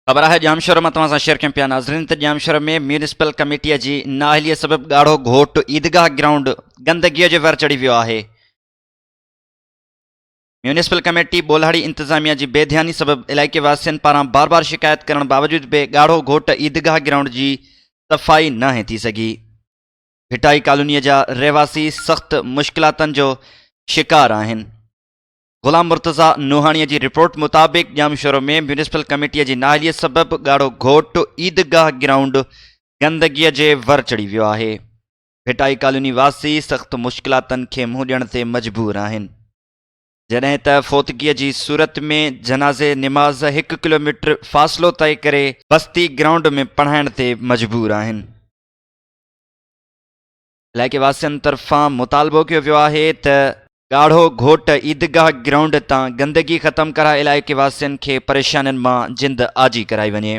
ख़बर है जामशोर में तव्हां सां शेयर कयूं पिया नाज़रीन त जामशोर में म्यूनिसिपल कमेटीअ जी नाअहलीअ सबबि ॻाढ़ो घोट ईदगाह ग्राउंड गंदगीअ जे वर चढ़ी वियो आहे। म्यूनिसिपल कमेटी बोल्हाड़ी इंतज़ामिया जी बेध्यानी सबबि इलाइक़े वासियुनि पारां बार बार शिकायत करण बावजूद बि ॻाढ़ो घोट ईदगाह ग्राउंड जी सफ़ाई नाहे थी सघी। भिटाई कॉलोनीअ जा रहवासी सख़्त मुश्किलातनि जो शिकार आहिनि। ग़ुलाम मुर्तज़ा नूहाणीअ जी रिपोर्ट मुताबिक़ जामशोर में म्यूनिसिपल कमेटीअ जी नाअहलीअ सबबि ॻाढ़ो घोट ईदगाह ग्राउंड गंदगीअ जे वर चढ़ी वियो आहे। भिटाई कॉलोनी वासी सख़्त मुश्किलातनि खे मुंहुं ॾियण ते मजबूर आहिनि। जॾहिं त फोतगीअ जी सूरत में जनाज़े निमाज़ 1 किलोमीटर फ़ासिलो तइ करे बस्ती ग्राउंड में पढ़ाइण ते मजबूर आहिनि। इलाइक़े वासियुनि तरफ़ां मुतालबो कयो वियो आहे त ॻाढ़ो घोट ईदगाह ग्राउंड तां गंदगी ख़तमु कराए इलाइक़े वासियुनि खे परेशानियुनि मां जिंद आजी कराई वञे।